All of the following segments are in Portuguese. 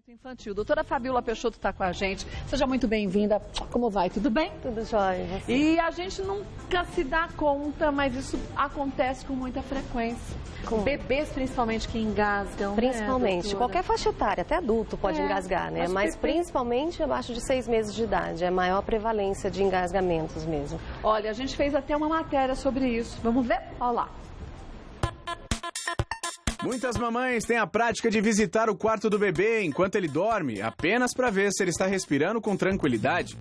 Infantil. Doutora Fabíola Peixoto está com a gente. Seja muito bem-vinda. Como vai? Tudo bem? Tudo jóia. E a gente nunca se dá conta, mas isso acontece com muita frequência. Com bebês, principalmente, que engasgam. Principalmente. Né, qualquer faixa etária, até adulto pode engasgar, né? Mas principalmente abaixo de 6 meses de idade. É a maior prevalência de engasgamentos mesmo. Olha, a gente fez até uma matéria sobre isso. Vamos ver? Olha lá. Muitas mamães têm a prática de visitar o quarto do bebê enquanto ele dorme, apenas para ver se ele está respirando com tranquilidade.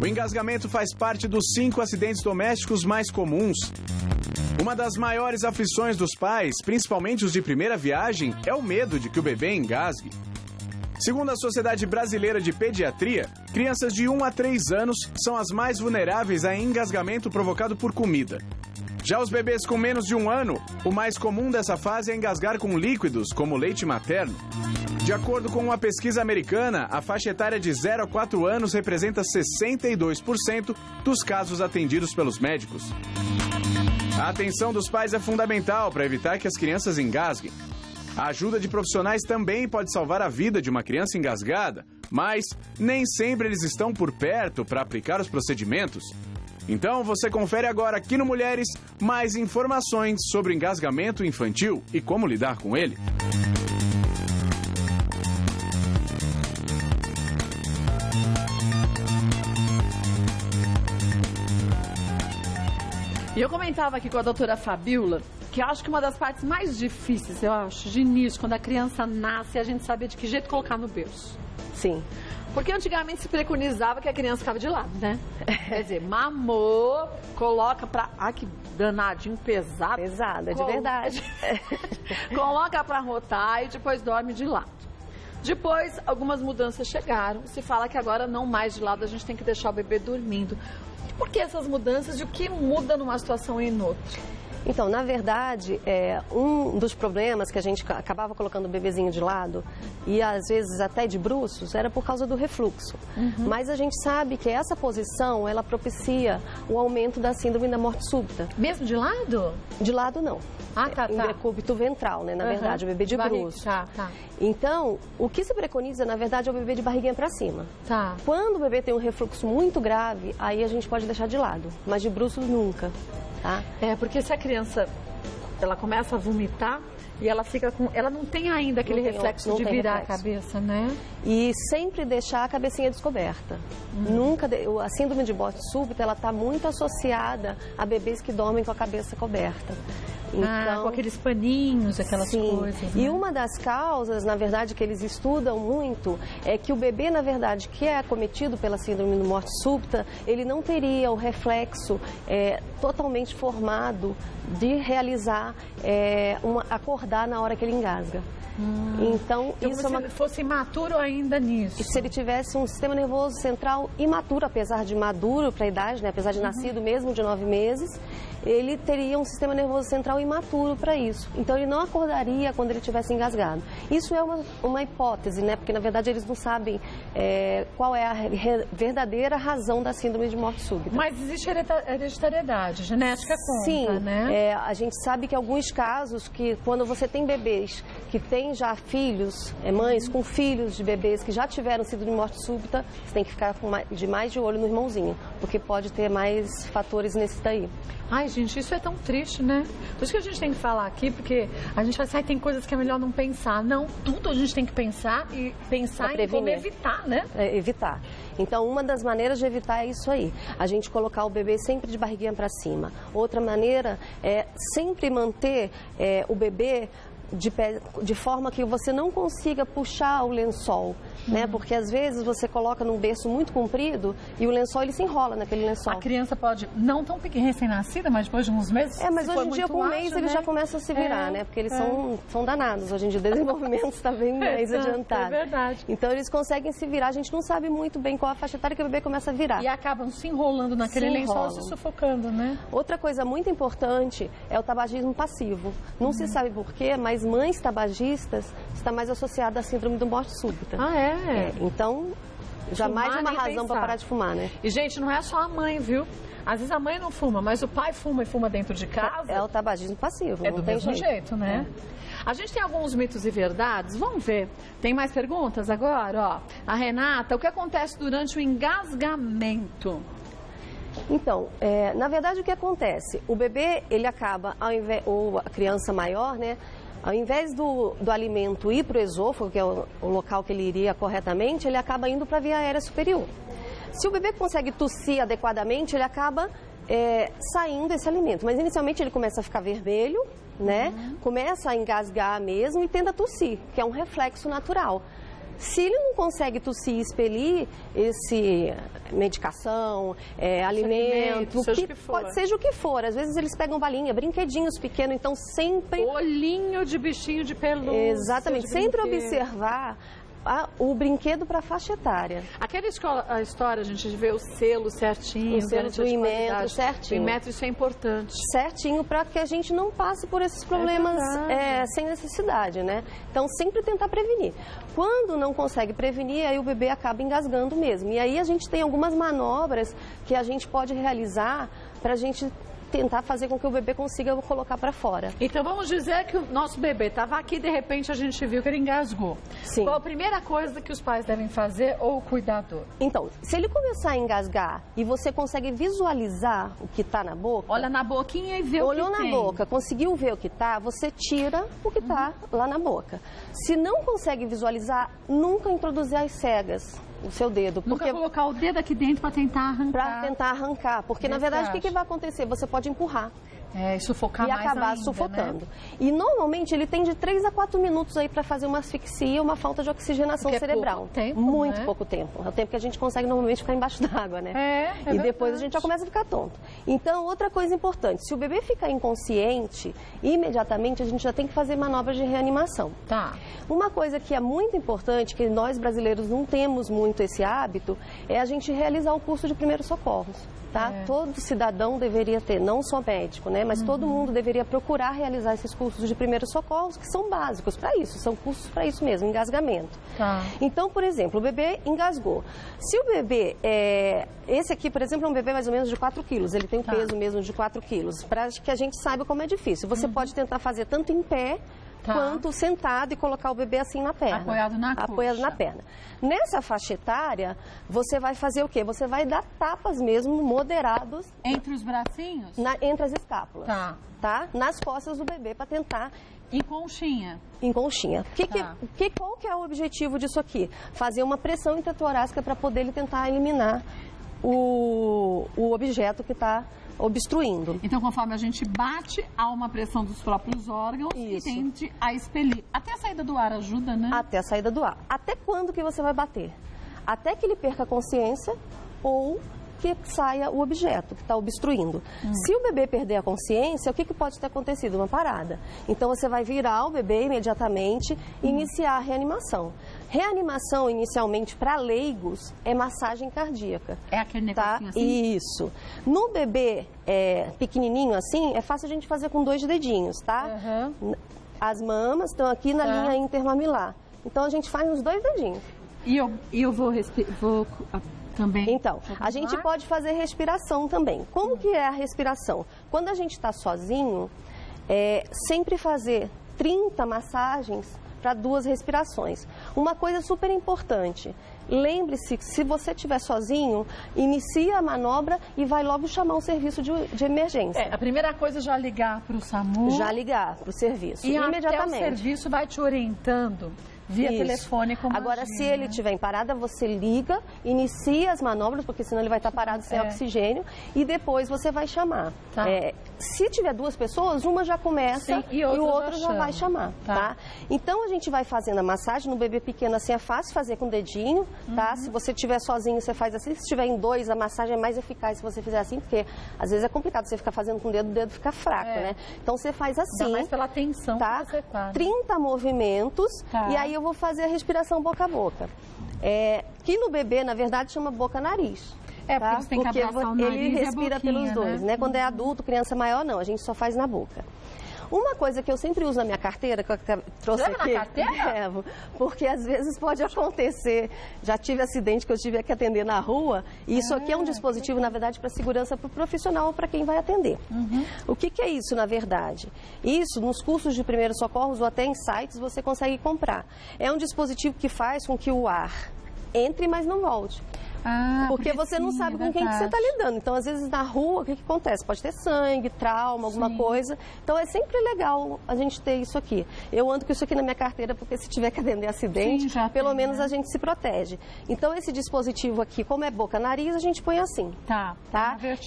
O engasgamento faz parte dos 5 acidentes domésticos mais comuns. Uma das maiores aflições dos pais, principalmente os de primeira viagem, é o medo de que o bebê engasgue. Segundo a Sociedade Brasileira de Pediatria, crianças de 1 a 3 anos são as mais vulneráveis a engasgamento provocado por comida. Já os bebês com menos de 1 ano, o mais comum dessa fase é engasgar com líquidos, como leite materno. De acordo com uma pesquisa americana, a faixa etária de 0 a 4 anos representa 62% dos casos atendidos pelos médicos. A atenção dos pais é fundamental para evitar que as crianças engasguem. A ajuda de profissionais também pode salvar a vida de uma criança engasgada, mas nem sempre eles estão por perto para aplicar os procedimentos. Então você confere agora aqui no Mulheres mais informações sobre o engasgamento infantil e como lidar com ele. E eu comentava aqui com a doutora Fabíola que eu acho que uma das partes mais difíceis, eu acho, de início, quando a criança nasce, é a gente saber de que jeito colocar no berço. Sim. Porque antigamente se preconizava que a criança ficava de lado, né? Quer dizer, mamou, coloca pra... Ai, que danadinho pesado. Pesado, é de verdade. Coloca pra rotar e depois dorme de lado. Depois, algumas mudanças chegaram. Se fala que agora não mais de lado, a gente tem que deixar o bebê dormindo. Por que essas mudanças e o que muda numa situação e em outra? Então, na verdade, um dos problemas que a gente acabava colocando o bebezinho de lado, e às vezes até de bruços, era por causa do refluxo. Mas a gente sabe que essa posição, ela propicia o aumento da síndrome da morte súbita. Mesmo de lado? De lado, não. Ah, tá. Em decúbito ventral, né? Na verdade, o bebê de bruços. Tá. Então, o que se preconiza, na verdade, é o bebê de barriguinha para cima. Tá. Quando o bebê tem um refluxo muito grave, aí a gente pode deixar de lado, mas de bruços nunca. Tá? Porque se a criança ela começa a vomitar e ela fica com... Ela não tem ainda aquele reflexo de virar a cabeça, né? E sempre deixar a cabecinha descoberta. Nunca... A síndrome de morte súbita, ela está muito associada a bebês que dormem com a cabeça coberta. Então, com aqueles paninhos, aquelas coisas. Né? E uma das causas, na verdade, que eles estudam muito, é que o bebê, na verdade, que é acometido pela síndrome de morte súbita, ele não teria o reflexo totalmente formado de realizar, acordar na hora que ele engasga. Então, isso se ele fosse imaturo ainda nisso. E se ele tivesse um sistema nervoso central imaturo, apesar de maduro para a idade, né? Apesar de nascido mesmo de 9 meses, ele teria um sistema nervoso central imaturo para isso. Então, ele não acordaria quando ele tivesse engasgado. Isso é uma hipótese, né? Porque, na verdade, eles não sabem qual é a verdadeira razão da síndrome de morte súbita. Mas existe hereditariedade, genética conta, sim, né? A gente sabe que alguns casos, que quando você tem bebês que têm já filhos, mães com filhos de bebês que já tiveram síndrome de morte súbita, você tem que ficar mais de olho no irmãozinho, porque pode ter mais fatores nesse daí. Ai, gente, isso é tão triste, né? Por isso que a gente tem que falar aqui, porque a gente vai sair, tem coisas que é melhor não pensar. Não, tudo a gente tem que pensar e pensar em como evitar, né? Evitar. Então, uma das maneiras de evitar é isso aí. A gente colocar o bebê sempre de barriguinha para cima. Outra maneira é sempre manter o bebê de forma que você não consiga puxar o lençol, né? Porque às vezes você coloca num berço muito comprido e o lençol ele se enrola naquele lençol. A criança pode, não tão recém-nascida, mas depois de uns meses. Mas hoje em dia com um mês eles já começam a se virar, né? Porque eles são danados. Hoje em dia o desenvolvimento está bem mais adiantado. É verdade. Então eles conseguem se virar. A gente não sabe muito bem qual a faixa etária que o bebê começa a virar. E acabam se enrolando naquele lençol, se sufocando, né? Outra coisa muito importante é o tabagismo passivo. Não se sabe por quê, mas mães tabagistas está mais associada à síndrome da morte súbita. Então, jamais uma razão para parar de fumar, né? E, gente, não é só a mãe, viu? Às vezes a mãe não fuma, mas o pai fuma e fuma dentro de casa. É o tabagismo passivo. É do mesmo jeito, né? A gente tem alguns mitos e verdades, vamos ver. Tem mais perguntas agora? Ó, a Renata, o que acontece durante o engasgamento? Então, na verdade, o que acontece? O bebê, ele acaba, ou a criança maior, né? Ao invés do alimento ir para o esôfago, que é o local que ele iria corretamente, ele acaba indo para a via aérea superior. Se o bebê consegue tossir adequadamente, ele acaba saindo esse alimento. Mas inicialmente ele começa a ficar vermelho, né? Começa a engasgar mesmo e tende a tossir, que é um reflexo natural. Se ele não consegue tossir e expelir esse medicação, alimento, seja o que for. Às vezes eles pegam balinha, brinquedinhos pequenos, então sempre... Olhinho de bichinho de pelúcia. Exatamente, sempre observar o brinquedo para a faixa etária. Aquela a história, a gente vê o selo certinho. O selo do Inmetro certinho. O Inmetro, isso é importante. Certinho, para que a gente não passe por esses problemas sem necessidade, né? Então, sempre tentar prevenir. Quando não consegue prevenir, aí o bebê acaba engasgando mesmo. E aí a gente tem algumas manobras que a gente pode realizar para a gente tentar fazer com que o bebê consiga colocar para fora. Então vamos dizer que o nosso bebê estava aqui e de repente a gente viu que ele engasgou. Sim. Qual a primeira coisa que os pais devem fazer ou o cuidador? Então, se ele começar a engasgar e você consegue visualizar o que está na boca... Olha na boquinha e vê o que tem. Olhou na boca, conseguiu ver o que está, você tira o que está lá na boca. Se não consegue visualizar, nunca introduzir as cegas. O seu dedo. Nunca colocar o dedo aqui dentro para tentar arrancar. Para tentar arrancar, porque na verdade o que vai acontecer? Você pode empurrar. E sufocar mais ainda, acabar sufocando. Né? E normalmente ele tem de 3 a 4 minutos aí para fazer uma asfixia, uma falta de oxigenação cerebral. Pouco tempo, muito pouco tempo. É o tempo que a gente consegue normalmente ficar embaixo d'água, né? E depois a gente já começa a ficar tonto. Então, outra coisa importante, se o bebê ficar inconsciente, imediatamente a gente já tem que fazer manobras de reanimação. Tá. Uma coisa que é muito importante, que nós brasileiros não temos muito esse hábito, é a gente realizar o curso de primeiros socorros. Tá? Todo cidadão deveria ter, não só médico, né? Mas todo mundo deveria procurar realizar esses cursos de primeiros socorros, que são básicos para isso, são cursos para isso mesmo, engasgamento. Tá. Então, por exemplo, o bebê engasgou. Se o bebê, esse aqui, por exemplo, é um bebê mais ou menos de 4 quilos, ele tem um peso mesmo de 4 quilos, para que a gente saiba como é difícil. Você pode tentar fazer tanto em pé, quanto sentado e colocar o bebê assim na perna. Apoiado na coxa. Apoiado na perna. Nessa faixa etária, você vai fazer o quê? Você vai dar tapas mesmo, moderados. Entre os bracinhos? Entre as escápulas. Tá. Nas costas do bebê, para tentar... Em conchinha? Em conchinha. Qual que é o objetivo disso aqui? Fazer uma pressão intratorácica para poder ele tentar eliminar o objeto que está obstruindo. Então, conforme a gente bate, há uma pressão dos próprios órgãos e tende a expelir. Até a saída do ar ajuda, né? Até a saída do ar. Até quando que você vai bater? Até que ele perca a consciência ou que saia o objeto que está obstruindo. Se o bebê perder a consciência, o que pode ter acontecido? Uma parada. Então, você vai virar o bebê imediatamente e iniciar a reanimação. Reanimação, inicialmente, para leigos, é massagem cardíaca. É aquele negocinho assim? Isso. No bebê pequenininho assim, é fácil a gente fazer com 2 dedinhos, tá? As mamas estão aqui na linha intermamilar. Então, a gente faz nos 2 dedinhos. E eu vou também... Então, a gente pode fazer respiração também. Como que é a respiração? Quando a gente está sozinho, sempre fazer 30 massagens para 2 respirações. Uma coisa super importante, lembre-se que se você estiver sozinho, inicia a manobra e vai logo chamar o serviço de emergência. A primeira coisa é já ligar para o SAMU. Já ligar para o serviço, e imediatamente. Até o serviço vai te orientando via telefone. Agora, se ele estiver em parada, você liga, inicia as manobras, porque senão ele vai estar parado sem oxigênio, e depois você vai chamar. Tá. Se tiver 2 pessoas, uma já começa e o outro já vai chamar. Tá? Então, a gente vai fazendo a massagem. No bebê pequeno, assim, é fácil fazer com o dedinho. Tá? Se você estiver sozinho, você faz assim. Se estiver em 2, a massagem é mais eficaz se você fizer assim, porque às vezes é complicado você ficar fazendo com o dedo fica fraco, né? Então, você faz assim. Ainda mais pela tensão que você tá. 30 movimentos, e aí eu vou fazer a respiração boca a boca. Que no bebê, na verdade, chama boca-nariz. Porque você tem que abraçar o nariz ele respira e a boquinha, pelos 2, né? Quando é adulto, criança maior, não. A gente só faz na boca. Uma coisa que eu sempre uso na minha carteira, que eu trouxe Leva aqui... na carteira? Levo, porque às vezes pode acontecer. Já tive acidente que eu tive que atender na rua, e isso aqui é um dispositivo, na verdade, para segurança para o profissional ou para quem vai atender. O que é isso, na verdade? Isso, nos cursos de primeiros socorros ou até em sites, você consegue comprar. É um dispositivo que faz com que o ar entre, mas não volte. Porque você não sabe com quem que você está lidando. Então, às vezes, na rua, o que acontece? Pode ter sangue, trauma, alguma coisa. Então, é sempre legal a gente ter isso aqui. Eu ando com isso aqui na minha carteira, porque se tiver que atender acidente, pelo menos a gente se protege. Então, esse dispositivo aqui, como é boca-nariz, a gente põe assim. Tá.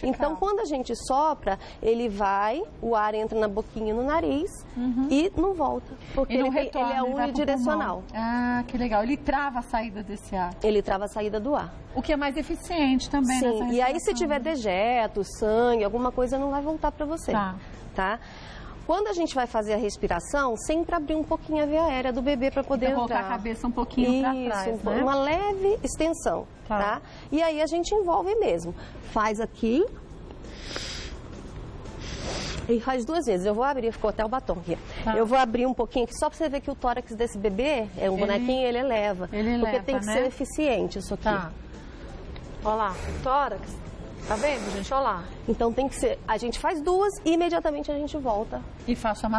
Então, quando a gente sopra, ele vai, o ar entra na boquinha e no nariz e não volta. Porque ele é unidirecional. Que legal. Ele trava a saída desse ar. Ele trava a saída do ar. O que é mais eficiente também. Sim, e aí se tiver dejeto, sangue, alguma coisa, não vai voltar para você. Tá? Quando a gente vai fazer a respiração, sempre abrir um pouquinho a via aérea do bebê para poder entrar. Colocar a cabeça um pouquinho para trás, né? Uma leve extensão, tá? E aí a gente envolve mesmo. Faz aqui e faz 2 vezes. Eu vou abrir, ficou até o batom aqui. Eu vou abrir um pouquinho aqui, só para você ver que o tórax desse bebê, é um bonequinho, ele eleva. Porque tem que ser eficiente isso aqui. Olha lá, tórax. Tá vendo, gente? Olha lá. Então tem que ser. A gente faz 2 e imediatamente a gente volta. E faça a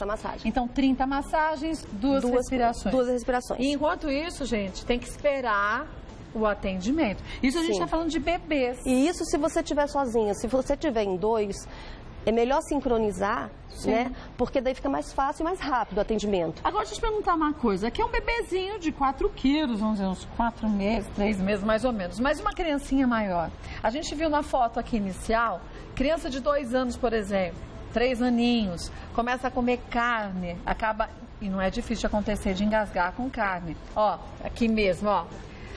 massagem. Então, 30 massagens, 2 respirações. 2 respirações. E enquanto isso, gente, tem que esperar o atendimento. Isso a gente está falando de bebês. E isso se você estiver sozinha. Se você estiver em 2, é melhor sincronizar, né? Porque daí fica mais fácil e mais rápido o atendimento. Agora, deixa eu te perguntar uma coisa. Aqui é um bebezinho de 4 quilos, vamos dizer, uns 4 meses, 3 meses mais ou menos. Mas uma criancinha maior. A gente viu na foto aqui inicial, criança de 2 anos, por exemplo, 3 aninhos, começa a comer carne, acaba, e não é difícil de acontecer, de engasgar com carne. Ó, aqui mesmo, ó.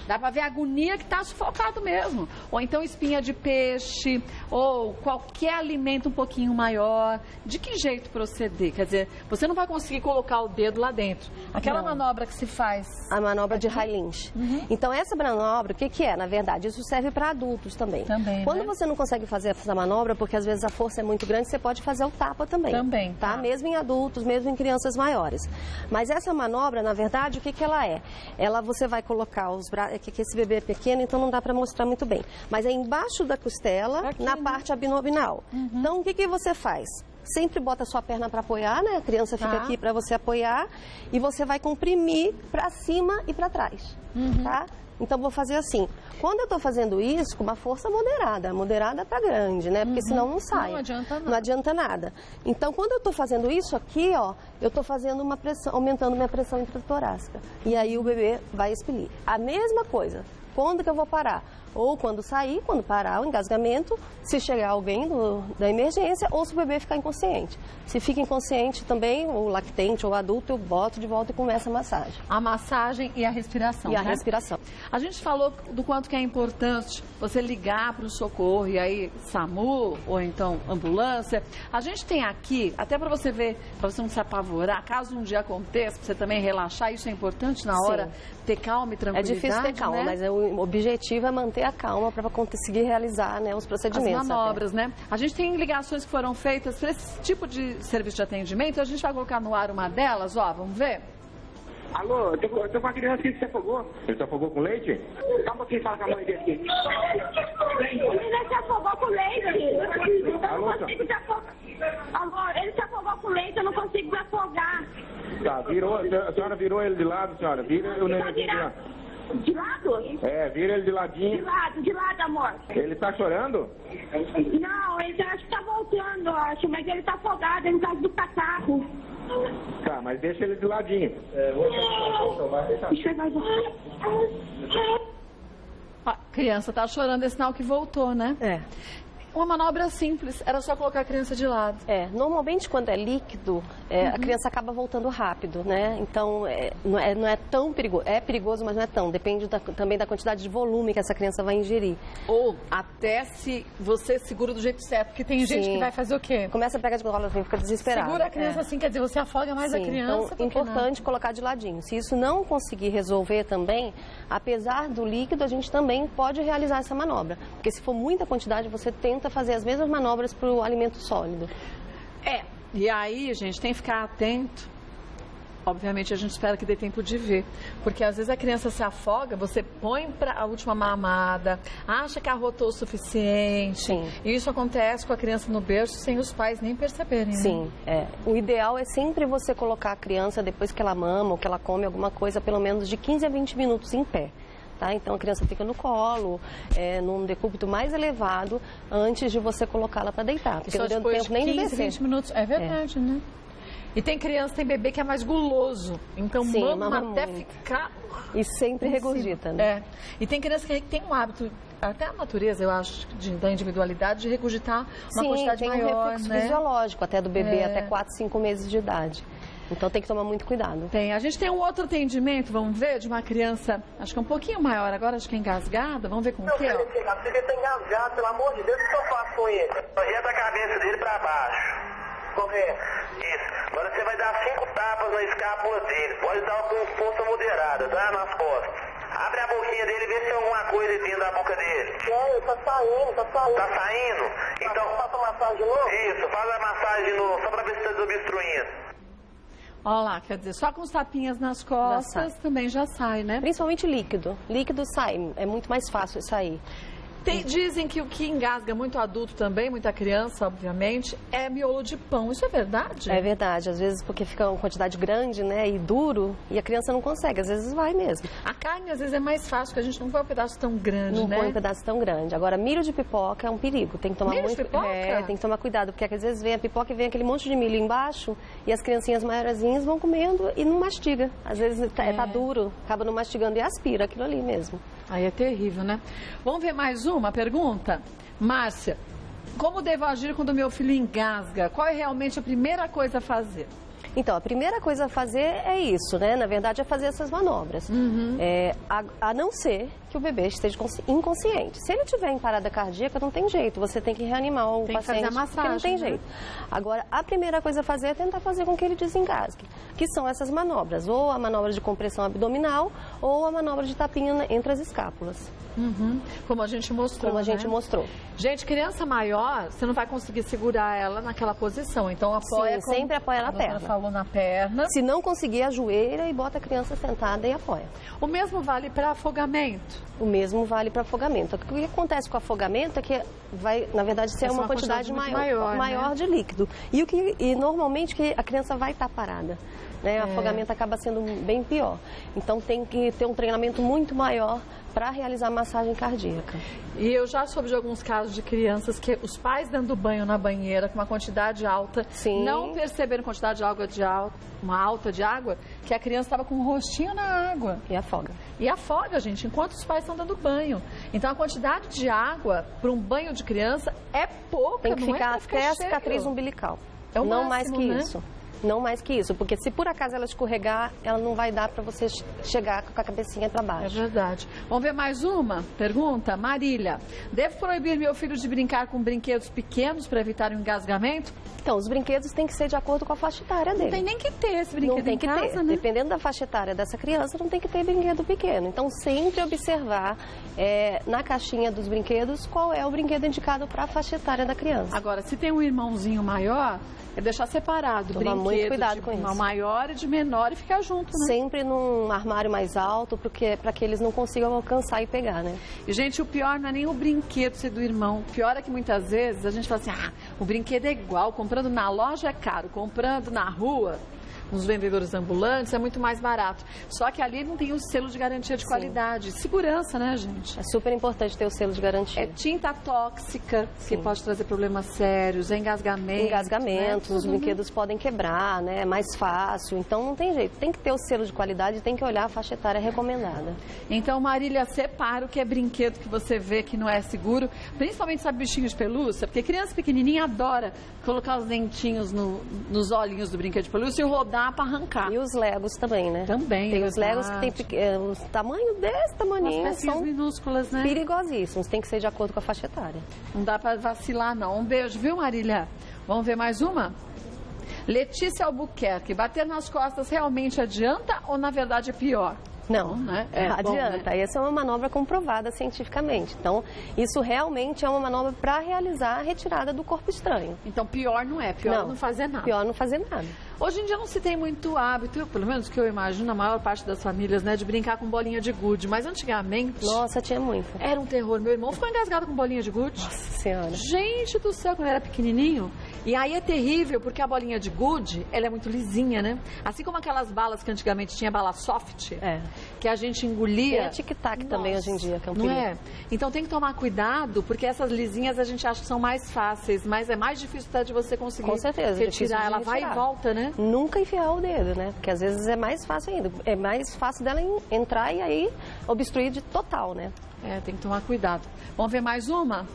Dá pra ver a agonia que tá sufocado mesmo. Ou então espinha de peixe, ou qualquer alimento um pouquinho maior. De que jeito proceder? Quer dizer, você não vai conseguir colocar o dedo lá dentro. Aquela manobra que se faz... A manobra de High-Lynch. Então, essa manobra, o que é? Na verdade, isso serve para adultos também. Quando você não consegue fazer essa manobra, porque às vezes a força é muito grande, você pode fazer o tapa também. Tá? Mesmo em adultos, mesmo em crianças maiores. Mas essa manobra, na verdade, o que ela é? Você vai colocar os braços... Que esse bebê é pequeno, então não dá para mostrar muito bem. Mas é embaixo da costela, aqui, na parte abdominal. Então, o que você faz? Sempre bota a sua perna para apoiar, né? A criança fica aqui para você apoiar e você vai comprimir para cima e para trás, tá? Então, vou fazer assim. Quando eu estou fazendo isso, com uma força moderada para grande, né? Porque senão não sai. Não adianta nada. Então, quando eu estou fazendo isso aqui, ó, eu estou fazendo uma pressão, aumentando minha pressão intratorácica. E aí o bebê vai expelir. A mesma coisa. Quando que eu vou parar? Ou quando sair, quando parar o engasgamento, se chegar alguém da emergência, ou se o bebê ficar inconsciente. Se fica inconsciente também, o lactente ou o adulto, eu boto de volta e começo a massagem. A massagem e a respiração, a respiração. A gente falou do quanto que é importante você ligar para o socorro, e aí SAMU, ou então ambulância. A gente tem aqui, até para você ver, para você não se apavorar, caso um dia aconteça, para você também relaxar, isso é importante na hora, ter calma e tranquilidade. É difícil ter calma, mas o objetivo é manter a calma para conseguir realizar, né, os procedimentos. As manobras, né? A gente tem ligações que foram feitas para esse tipo de serviço de atendimento. A gente vai colocar no ar uma delas, ó, vamos ver? Alô, eu tô com a criança aqui que se afogou. Ele se afogou com leite? Calma um pouquinho, fala com a mãe dele aqui. Ele se afogou com leite. Alô, Alô, ele se afogou com leite, eu não consigo desafogar. Tá, a senhora virou ele de lado, senhora. Vira o neném de lado. De lado? É, vira ele de ladinho. De lado, amor. Ele tá chorando? Não, ele acho que tá voltando, acho, mas ele tá afogado, ele tá do catarro. Tá, mas deixa ele de ladinho. Deixa ele voltar. A criança tá chorando, é sinal que voltou, né? É. Uma manobra simples, era só colocar a criança de lado. Normalmente quando é líquido, a criança acaba voltando rápido, né? Então, não é tão perigoso. É perigoso, mas não é tão. Depende também da quantidade de volume que essa criança vai ingerir. Ou até se você segura do jeito certo, porque tem gente que vai fazer o quê? Começa a pegar de cola, assim, fica desesperado. Segura a criança assim, quer dizer, você afoga mais a criança. Então, importante colocar de ladinho. Se isso não conseguir resolver também, apesar do líquido, a gente também pode realizar essa manobra. Porque se for muita quantidade, você tenta fazer as mesmas manobras para o alimento sólido. E aí, gente, tem que ficar atento. Obviamente, a gente espera que dê tempo de ver. Porque às vezes a criança se afoga, você põe para a última mamada, acha que arrotou o suficiente. Sim. E isso acontece com a criança no berço sem os pais nem perceberem. Sim, O ideal é sempre você colocar a criança, depois que ela mama ou que ela come alguma coisa, pelo menos de 15 a 20 minutos em pé. Tá? Então a criança fica no colo, num decúbito mais elevado, antes de você colocá-la para deitar. Porque só não deu depois tempo nem de 15, descer. 20 minutos. É verdade, né? E tem criança, tem bebê que é mais guloso. Então mama até muito. ficar... E sempre regurgita, né? É. E tem criança que tem um hábito, até a natureza, eu acho, da individualidade, de regurgitar uma quantidade tem maior, um refluxo né? fisiológico até do bebê, até 4, 5 meses de idade. Então tem que tomar muito cuidado. Tem. A gente tem um outro atendimento, vamos ver, de uma criança, acho que é um pouquinho maior, agora acho que é engasgada. Vamos ver com o quê? Se ele tá engasgado, pelo amor de Deus, o que eu faço com ele? Projeta a cabeça dele pra baixo. Correto. Isso. Agora você vai dar 5 tapas na escápula dele. Pode dar com força moderada, tá? Nas costas. Abre a boquinha dele e vê se tem alguma coisa dentro da boca dele. Tá saindo. Tá saindo? Então... Faça a massagem de novo? Isso, faz a massagem de novo, só pra ver se tá desobstruindo. Olha lá, quer dizer, só com os tapinhas nas costas também já sai, né? Principalmente líquido. Líquido sai, é muito mais fácil sair. Dizem que o que engasga muito adulto também, muita criança, obviamente, é miolo de pão. Isso é verdade? É verdade, às vezes porque fica uma quantidade grande, né, e duro, e a criança não consegue, às vezes vai mesmo. A carne, às vezes, é mais fácil, porque a gente não põe um pedaço tão grande, Não né? põe um pedaço tão grande. Agora, milho de pipoca é um perigo, tem que tomar Milho de muito... pipoca? tem que tomar cuidado, porque às vezes vem a pipoca e vem aquele monte de milho embaixo, e as criancinhas maiorzinhas vão comendo e não mastiga. Às vezes tá duro, acaba não mastigando e aspira aquilo ali mesmo. Aí é terrível, né? Vamos ver mais uma pergunta? Márcia, como devo agir quando meu filho engasga? Qual é realmente a primeira coisa a fazer? Então, a primeira coisa a fazer é isso, né? Na verdade, é fazer essas manobras. A não ser que o bebê esteja inconsciente. Se ele estiver em parada cardíaca, não tem jeito. Você tem que reanimar o Tem que paciente. fazer a massagem, porque não tem né? jeito. Agora, a primeira coisa a fazer é tentar fazer com que ele desengasgue. Que são essas manobras. Ou a manobra de compressão abdominal, ou a manobra de tapinha entre as escápulas. Como a gente mostrou, Como a gente né? mostrou. Gente, criança maior, você não vai conseguir segurar ela naquela posição. Então, apoia... Sim, sempre apoia na a doutora perna. falou na perna. Se não conseguir, ajoelha e bota a criança sentada e apoia. O mesmo vale para afogamento. O mesmo vale para afogamento. O que acontece com o afogamento é que vai, na verdade, ser Essa é uma uma quantidade quantidade muito maior, né? de líquido. E normalmente que a criança vai estar parada. Né? O afogamento acaba sendo bem pior. Então tem que ter um treinamento muito maior para realizar massagem cardíaca. E eu já soube de alguns casos de crianças que os pais dando banho na banheira com uma quantidade alta, Sim. não perceberam quantidade de água uma alta de água, que a criança estava com o rostinho na água. E afoga. E afoga, gente, enquanto os pais estão dando banho. Então a quantidade de água para um banho de criança é pouca, Tem que não ficar é pra até a cheio. cicatriz umbilical. É o não máximo, mais que né? isso. Não mais que isso, porque se por acaso ela escorregar, ela não vai dar para você chegar com a cabecinha para É baixo. verdade. Vamos ver mais uma pergunta? Marília, devo proibir meu filho de brincar com brinquedos pequenos para evitar o engasgamento? Então, os brinquedos têm que ser de acordo com a faixa etária dele. Não tem nem que ter esse brinquedo Não tem em que casa, ter. né? Dependendo da faixa etária dessa criança, não tem que ter brinquedo pequeno. Então, sempre observar na caixinha dos brinquedos qual é o brinquedo indicado para a faixa etária da criança. Agora, se tem um irmãozinho maior, é deixar separado o Tomar brinquedo muito cuidado de com isso. maior e de menor e ficar junto, né? Sempre num armário mais alto, para que eles não consigam alcançar e pegar, né? E, gente, o pior não é nem o brinquedo ser do irmão. O pior é que muitas vezes a gente fala assim, o brinquedo é igual, comprando na loja é caro, comprando na rua, nos vendedores ambulantes, é muito mais barato. Só que ali não tem o selo de garantia de qualidade. Segurança, né, gente? É super importante ter o selo de garantia. É tinta tóxica, que pode trazer problemas sérios, engasgamento. Engasgamentos, né? os brinquedos podem quebrar, né? É mais fácil. Então não tem jeito. Tem que ter o selo de qualidade e tem que olhar a faixa etária recomendada. Então, Marília, separa o que é brinquedo que você vê que não é seguro, principalmente, sabe, bichinho de pelúcia, porque criança pequenininha adora colocar os dentinhos nos olhinhos do brinquedo de pelúcia e rodar para arrancar. E os Legos também, né? Também, Tem os Legos que tem os tamanhos desse tamaninho, As pecinhas são minúsculas, né? perigosíssimos. Tem que ser de acordo com a faixa etária. Não dá para vacilar, não. Um beijo, viu, Marília? Vamos ver mais uma? Letícia Albuquerque, bater nas costas realmente adianta ou, na verdade, é pior? Não, né? Adianta. Essa é uma manobra comprovada cientificamente. Então, isso realmente é uma manobra para realizar a retirada do corpo estranho. Então, pior não é, pior não fazer nada. Pior não fazer nada. Hoje em dia não se tem muito hábito, pelo menos que eu imagino, na maior parte das famílias, né, de brincar com bolinha de gude. Mas antigamente... Nossa, tinha muito. Era um terror. Meu irmão ficou engasgado com bolinha de gude. Nossa Senhora. Gente do céu, quando era pequenininho. E aí é terrível, porque a bolinha de gude, ela é muito lisinha, né? Assim como aquelas balas que antigamente tinha bala soft, que a gente engolia. Tem a tic-tac também hoje em dia, que é um perigo. Não é? Então tem que tomar cuidado, porque essas lisinhas a gente acha que são mais fáceis, mas é mais difícil até de você conseguir Com certeza, retirar. Ela vai e volta, né? Nunca enfiar o dedo, né? Porque às vezes é mais fácil ainda. É mais fácil dela entrar e aí obstruir de total, né? É, tem que tomar cuidado. Vamos ver mais uma?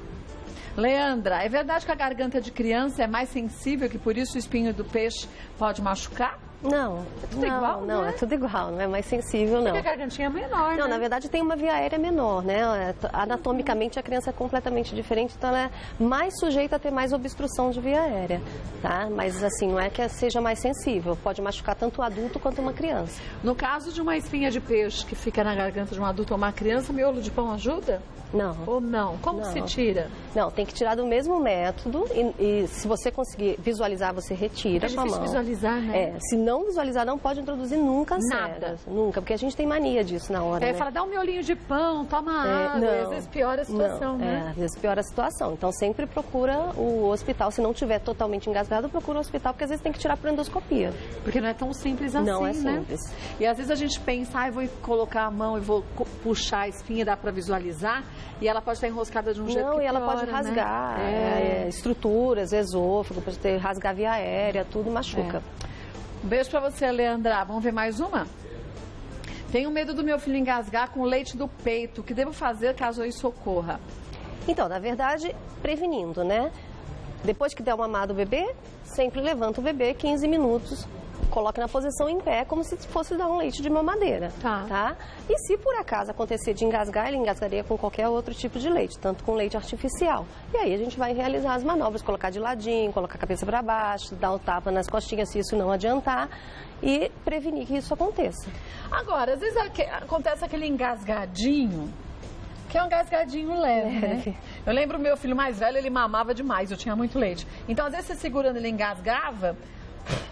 Leandra, é verdade que a garganta de criança é mais sensível, que por isso o espinho do peixe pode machucar? Não, é tudo igual, não, né? É tudo igual, não é mais sensível, não. Porque a gargantinha é menor, Não, né? na verdade tem uma via aérea menor, né? Anatomicamente a criança é completamente diferente, então ela é mais sujeita a ter mais obstrução de via aérea, tá? Mas assim, não é que seja mais sensível, pode machucar tanto o adulto quanto uma criança. No caso de uma espinha de peixe que fica na garganta de um adulto ou uma criança, miolo de pão ajuda? Não. Ou não? Como se tira? Não, tem que tirar do mesmo método e se você conseguir visualizar, você retira com a mão. Visualizar, né? Se não visualizar, não pode introduzir nunca nada. Ceras, nunca, porque a gente tem mania disso na hora, né? Fala, dá um miolinho de pão, toma água, às vezes piora a situação, né? Às vezes piora a situação. Então sempre procura o hospital, se não tiver totalmente engasgado, procura o hospital, porque às vezes tem que tirar por endoscopia. Porque não é tão simples assim, não é né? simples. E às vezes a gente pensa, eu vou colocar a mão e vou puxar a espinha, dá pra visualizar, e ela pode estar enroscada de um jeito que Não, e ela piora, pode rasgar né? estruturas, esôfago, pode ter rasgar via aérea, tudo machuca. Um beijo pra você, Leandra. Vamos ver mais uma? Tenho medo do meu filho engasgar com leite do peito. O que devo fazer caso isso ocorra? Então, na verdade, prevenindo, né? Depois que der o mamar do bebê, sempre levanta o bebê 15 minutos, coloque na posição em pé, como se fosse dar um leite de mamadeira, tá? E se por acaso acontecer de engasgar, ele engasgaria com qualquer outro tipo de leite, tanto com leite artificial. E aí a gente vai realizar as manobras, colocar de ladinho, colocar a cabeça para baixo, dar o tapa nas costinhas se isso não adiantar e prevenir que isso aconteça. Agora, às vezes acontece aquele engasgadinho, que é um engasgadinho leve, né? Eu lembro o meu filho mais velho, ele mamava demais, eu tinha muito leite. Então, às vezes, você segurando, ele engasgava,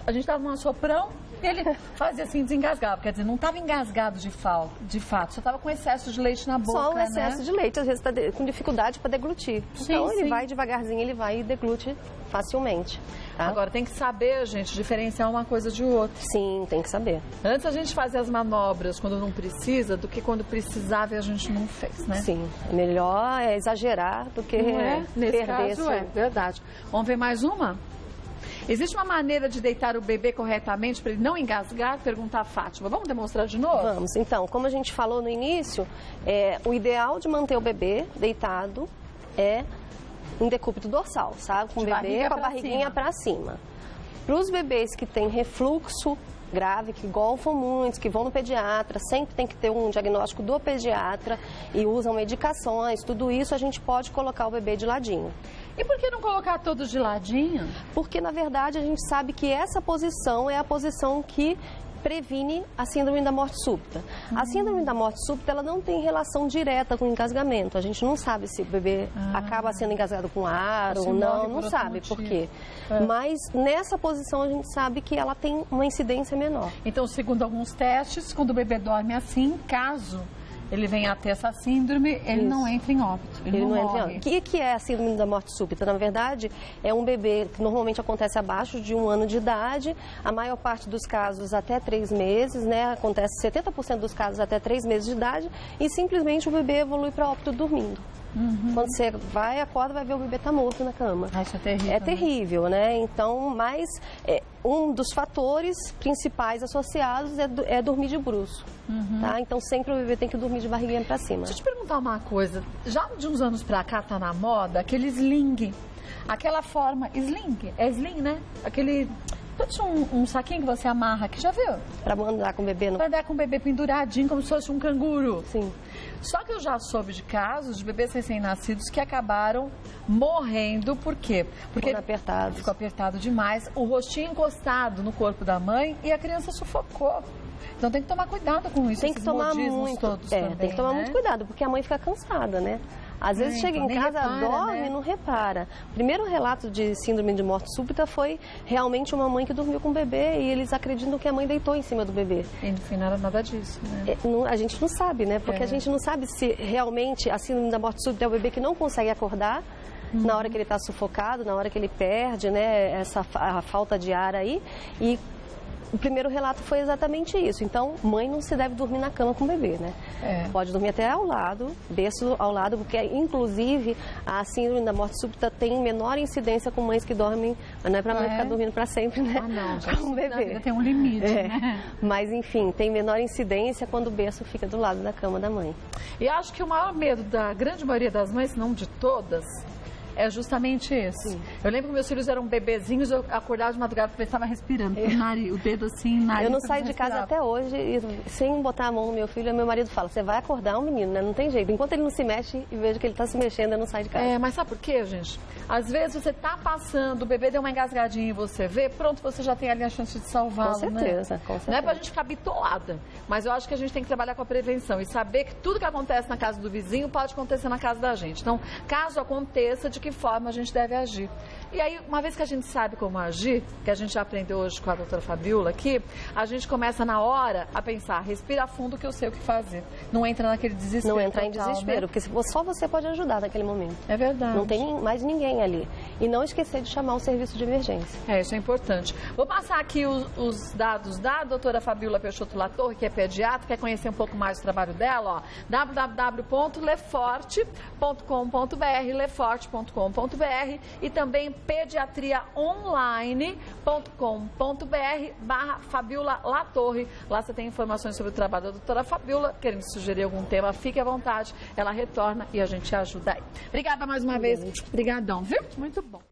a gente dava um assoprão e ele fazia assim, desengasgava. Quer dizer, não estava engasgado de fato, só estava com excesso de leite na boca, Só um excesso né? de leite, às vezes está com dificuldade para deglutir. Sim, então, ele sim. vai devagarzinho, ele vai e deglute facilmente. Tá? Agora, tem que saber, gente, diferenciar uma coisa de outra. Sim, tem que saber. Antes a gente fazia as manobras quando não precisa, do que quando precisava e a gente não fez, né? Sim, é melhor exagerar do que Não é? Nesse perder caso é, verdade. Vamos ver mais uma? Existe uma maneira de deitar o bebê corretamente para ele não engasgar? Pergunta a Fátima. Vamos demonstrar de novo? Vamos. Então, como a gente falou no início, o ideal de manter o bebê deitado é em decúbito dorsal, sabe? Com o bebê com a barriguinha para cima. Para os bebês que têm refluxo grave, que golfam muito, que vão no pediatra, sempre tem que ter um diagnóstico do pediatra e usam medicações, tudo isso a gente pode colocar o bebê de ladinho. E por que não colocar todos de ladinho? Porque, na verdade, a gente sabe que essa posição é a posição que previne a síndrome da morte súbita. A síndrome da morte súbita, ela não tem relação direta com o engasgamento. A gente não sabe se o bebê acaba sendo engasgado com ar ou não, não sabe por quê. Mas nessa posição a gente sabe que ela tem uma incidência menor. Então, segundo alguns testes, quando o bebê dorme assim, caso ele venha a ter essa síndrome, ele não entra em óbito, ele não entra em morre. óbito. O que é a síndrome da morte súbita? Na verdade, é um bebê que normalmente acontece abaixo de 1 ano de idade, a maior parte dos casos até 3 meses, né? Acontece 70% dos casos até 3 meses de idade e simplesmente o bebê evolui para óbito dormindo. Quando você vai, acorda, vai ver o bebê tá morto na cama. Isso é terrível. É terrível, né? Então, mas um dos fatores principais associados é dormir de bruço, tá? Então, sempre o bebê tem que dormir de barriguinha para cima. Deixa eu te perguntar uma coisa. Já de uns anos pra cá tá na moda aquele sling. Aquela forma... Sling? É sling, né? Aquele... um saquinho que você amarra aqui, já viu? Para andar com o bebê. Para andar com o bebê penduradinho, como se fosse um canguru. Sim. Só que eu já soube de casos de bebês recém-nascidos que acabaram morrendo. Por quê? Porque ficou apertado demais, o rostinho encostado no corpo da mãe e a criança sufocou. Então tem que tomar cuidado com isso. Tem que tomar muito, todos também, tem que tomar né? muito cuidado, porque a mãe fica cansada, né? Às vezes chega em casa, dorme, né? Não repara. O primeiro relato de síndrome de morte súbita foi realmente uma mãe que dormiu com o bebê e eles acreditam que a mãe deitou em cima do bebê. E no fim não era nada disso, né? A gente não sabe, né? Porque a gente não sabe se realmente a síndrome da morte súbita é o bebê que não consegue acordar na hora que ele está sufocado, na hora que ele perde, né? A falta de ar aí. E o primeiro relato foi exatamente isso. Então, mãe não se deve dormir na cama com o bebê, né? Pode dormir até ao lado, berço ao lado, porque inclusive a síndrome da morte súbita tem menor incidência com mães que dormem, mas não é para mãe ficar dormindo para sempre, né? Não, com o bebê. Tem um limite, né? Mas enfim, tem menor incidência quando o berço fica do lado da cama da mãe. E acho que o maior medo da grande maioria das mães, se não de todas, é justamente esse. Sim. Eu lembro que meus filhos eram bebezinhos, eu acordava de madrugada porque estava respirando, com o nariz, o dedo assim, nariz. Eu não saio de casa até hoje e, sem botar a mão no meu filho, meu marido fala, você vai acordar um menino, né? Não tem jeito. Enquanto ele não se mexe e vejo que ele está se mexendo, eu não saio de casa. Mas sabe por quê, gente? Às vezes você está passando, o bebê deu uma engasgadinha e você vê, pronto, você já tem ali a chance de salvá-lo, com certeza, com certeza. Não é pra gente ficar bitolada, mas eu acho que a gente tem que trabalhar com a prevenção e saber que tudo que acontece na casa do vizinho pode acontecer na casa da gente. Então, caso aconteça, de que forma a gente deve agir. E aí, uma vez que a gente sabe como agir, que a gente já aprendeu hoje com a doutora Fabiola aqui, a gente começa na hora a pensar, respira fundo que eu sei o que fazer. Não entra naquele desespero. Não entra em total, desespero, né? porque só você pode ajudar naquele momento. É verdade. Não tem mais ninguém ali. E não esquecer de chamar o serviço de emergência. Isso é importante. Vou passar aqui os dados da doutora Fabiola Peixoto Latorre, que é pediatra, quer conhecer um pouco mais do trabalho dela, ó, www.leforte.com.br, leforte.com.br e também pediatriaonline.com.br/Fabiola Latorre. Lá você tem informações sobre o trabalho da doutora Fabiola. Querendo sugerir algum tema, fique à vontade. Ela retorna e a gente ajuda aí. Obrigada mais uma vez. Obrigadão, viu? Muito bom.